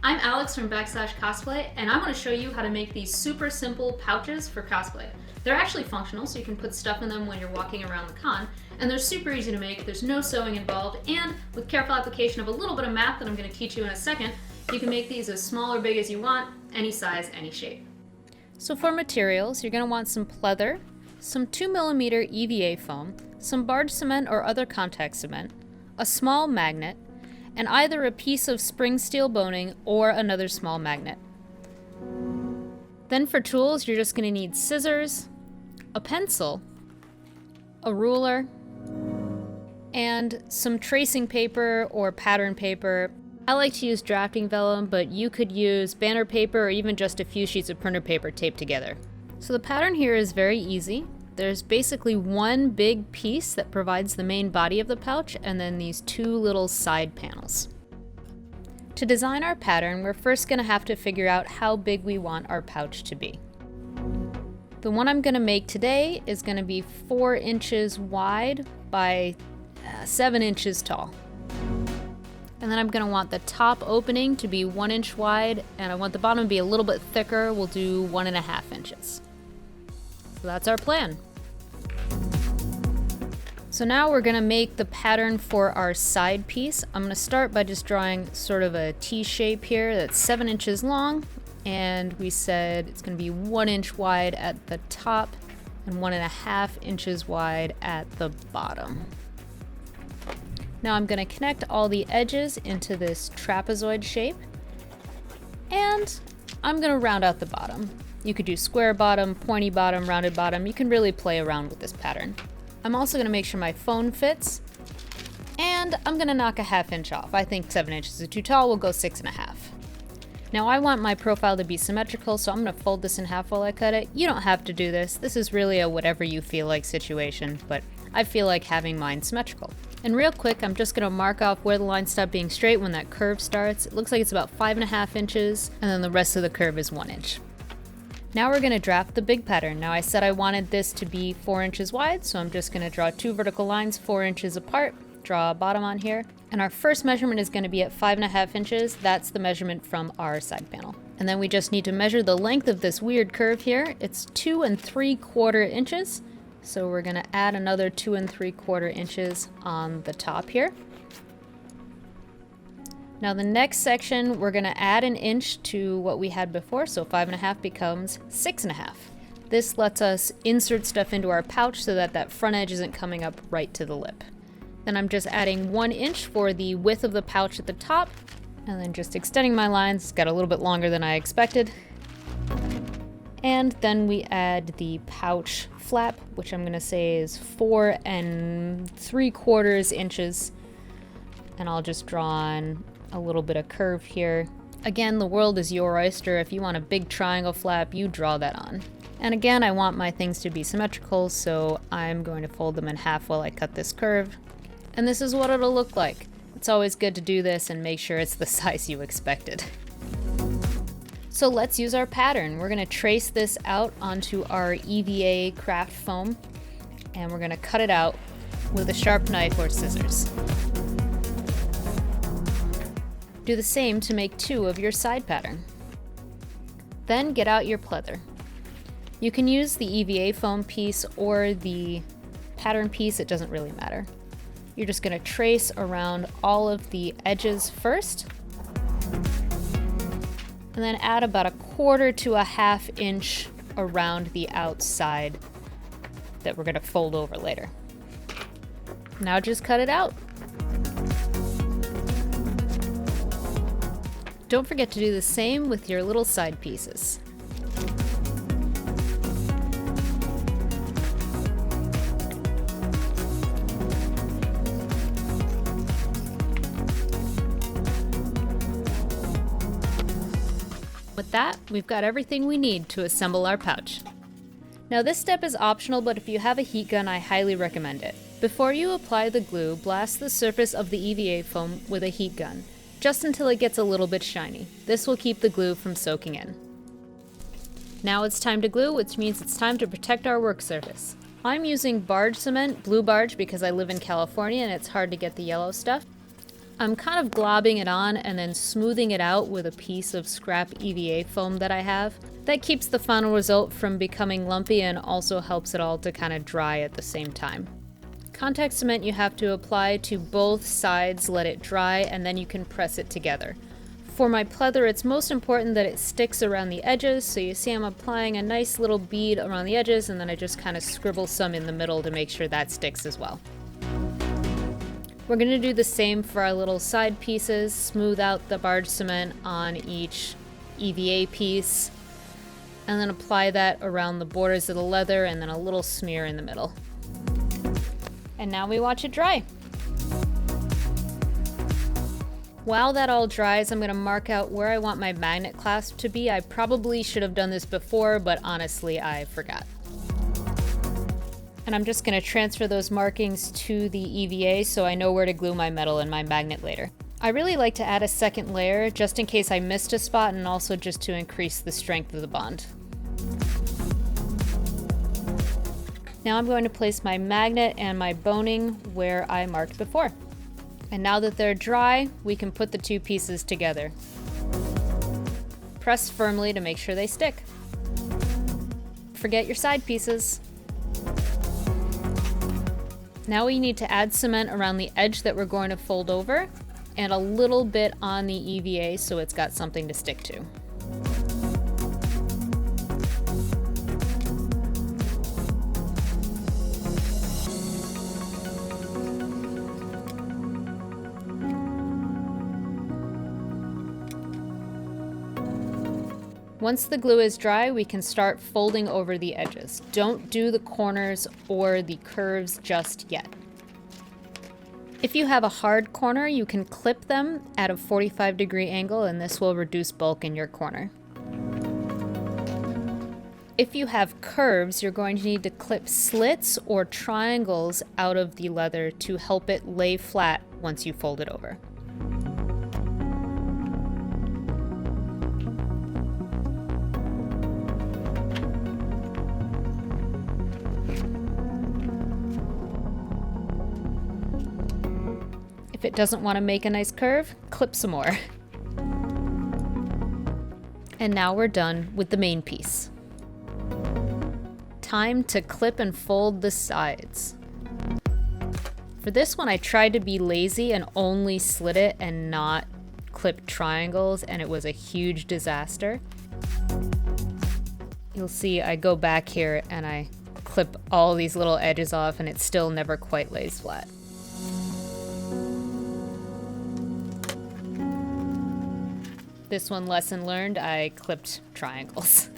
I'm Alex from Cosplay, and I want to show you how to make these super simple pouches for cosplay. They're actually functional, so you can put stuff in them when you're walking around the con, and they're super easy to make, there's no sewing involved, and with careful application of a little bit of math that I'm going to teach you in a second, you can make these as small or big as you want, any size, any shape. So for materials, you're going to want some pleather, some 2mm EVA foam, some barge cement or other contact cement, a small magnet, and either a piece of spring steel boning or another small magnet. Then for tools, you're just going to need scissors, a pencil, a ruler, and some tracing paper or pattern paper. I like to use drafting vellum, but you could use banner paper or even just a few sheets of printer paper taped together. So the pattern here is very easy. There's basically one big piece that provides the main body of the pouch, and then these two little side panels. To design our pattern, we're first going to have to figure out how big we want our pouch to be. The one I'm going to make today is going to be 4 inches wide by 7 inches tall. And then I'm going to want the top opening to be 1 inch wide, and I want the bottom to be a little bit thicker. We'll do 1.5 inches. So that's our plan. So now we're going to make the pattern for our side piece. I'm going to start by just drawing sort of a T shape here that's 7 inches long, and we said it's going to be 1 inch wide at the top and 1.5 inches wide at the bottom. Now I'm going to connect all the edges into this trapezoid shape, and I'm going to round out the bottom. You could do square bottom, pointy bottom, rounded bottom. You can really play around with this pattern. I'm also going to make sure my phone fits, and I'm going to knock a 1/2 inch off. I think 7 inches is too tall, we'll go 6.5. Now I want my profile to be symmetrical, so I'm going to fold this in half while I cut it. You don't have to do this. This is really a whatever you feel like situation, but I feel like having mine symmetrical. And real quick, I'm just going to mark off where the lines stop being straight when that curve starts. It looks like it's about 5.5 inches, and then the rest of the curve is 1 inch. Now we're going to draft the big pattern. Now I said I wanted this to be 4 inches wide, so I'm just going to draw 2 vertical lines 4 inches apart, draw a bottom on here, and our first measurement is going to be at 5.5 inches. That's the measurement from our side panel. And then we just need to measure the length of this weird curve here. It's 2 3/4 inches, so we're going to add another 2 3/4 inches on the top here. Now the next section, we're going to add an inch to what we had before, so 5.5 becomes 6.5. This lets us insert stuff into our pouch so that that front edge isn't coming up right to the lip. Then I'm just adding 1 inch for the width of the pouch at the top, and then just extending my lines. It's got a little bit longer than I expected. And then we add the pouch flap, which I'm going to say is 4 3/4 inches, and I'll just draw on a little bit of curve here. Again, the world is your oyster. If you want a big triangle flap, you draw that on. And again, I want my things to be symmetrical, so I'm going to fold them in half while I cut this curve. And this is what it'll look like. It's always good to do this and make sure it's the size you expected. So let's use our pattern. We're going to trace this out onto our EVA craft foam, and we're going to cut it out with a sharp knife or scissors. Do the same to make 2 of your side pattern. Then get out your pleather. You can use the EVA foam piece or the pattern piece, it doesn't really matter. You're just going to trace around all of the edges first, and then add about 1/4 to 1/2 inch around the outside that we're going to fold over later. Now just cut it out. Don't forget to do the same with your little side pieces. With that, we've got everything we need to assemble our pouch. Now this step is optional, but if you have a heat gun, I highly recommend it. Before you apply the glue, blast the surface of the EVA foam with a heat gun, just until it gets a little bit shiny. This will keep the glue from soaking in. Now it's time to glue, which means it's time to protect our work surface. I'm using barge cement, blue barge, because I live in California and it's hard to get the yellow stuff. I'm kind of globbing it on and then smoothing it out with a piece of scrap EVA foam that I have. That keeps the final result from becoming lumpy and also helps it all to kind of dry at the same time. Contact cement you have to apply to both sides, let it dry, and then you can press it together. For my pleather, it's most important that it sticks around the edges, so you see I'm applying a nice little bead around the edges, and then I just kind of scribble some in the middle to make sure that sticks as well. We're going to do the same for our little side pieces, smooth out the barge cement on each EVA piece, and then apply that around the borders of the leather and then a little smear in the middle. And now we watch it dry. While that all dries, I'm going to mark out where I want my magnet clasp to be. I probably should have done this before, but honestly, I forgot. And I'm just going to transfer those markings to the EVA so I know where to glue my metal and my magnet later. I really like to add a second layer just in case I missed a spot and also just to increase the strength of the bond. Now I'm going to place my magnet and my boning where I marked before. And now that they're dry, we can put the two pieces together. Press firmly to make sure they stick. Forget your side pieces. Now we need to add cement around the edge that we're going to fold over and a little bit on the EVA so it's got something to stick to. Once the glue is dry, we can start folding over the edges. Don't do the corners or the curves just yet. If you have a hard corner, you can clip them at a 45-degree angle and this will reduce bulk in your corner. If you have curves, you're going to need to clip slits or triangles out of the leather to help it lay flat once you fold it over. If it doesn't want to make a nice curve, clip some more. And now we're done with the main piece. Time to clip and fold the sides. For this one, I tried to be lazy and only slit it and not clip triangles, and it was a huge disaster. You'll see I go back here and I clip all these little edges off and it still never quite lays flat. This one, lesson learned, I clipped triangles.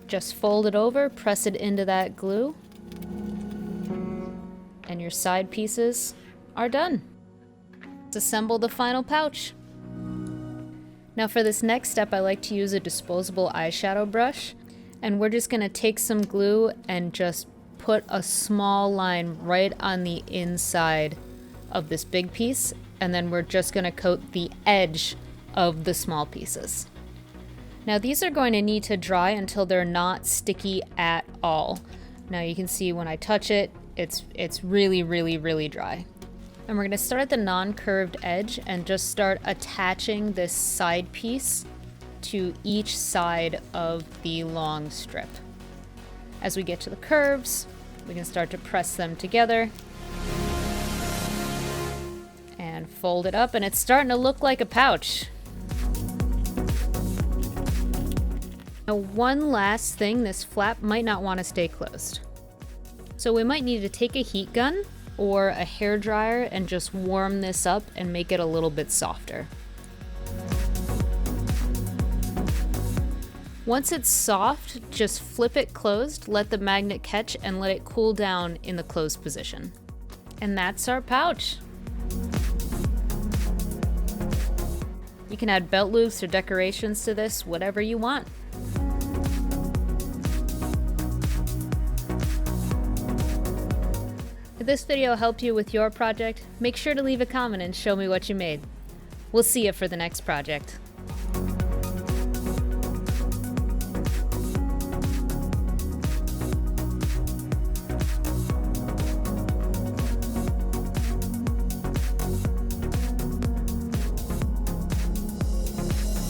Just fold it over, press it into that glue, and your side pieces are done. Let's assemble the final pouch. Now for this next step, I like to use a disposable eyeshadow brush, and we're just gonna take some glue and just put a small line right on the inside of this big piece, and then we're just going to coat the edge of the small pieces. Now these are going to need to dry until they're not sticky at all. Now you can see when I touch it, it's really, really, really dry. And we're going to start at the non-curved edge and just start attaching this side piece to each side of the long strip. As we get to the curves, we can start to press them together and fold it up, and it's starting to look like a pouch. Now, one last thing, this flap might not want to stay closed. So we might need to take a heat gun or a hair dryer and just warm this up and make it a little bit softer. Once it's soft, just flip it closed, let the magnet catch, and let it cool down in the closed position. And that's our pouch. You can add belt loops or decorations to this, whatever you want. If this video helped you with your project, make sure to leave a comment and show me what you made. We'll see you for the next project.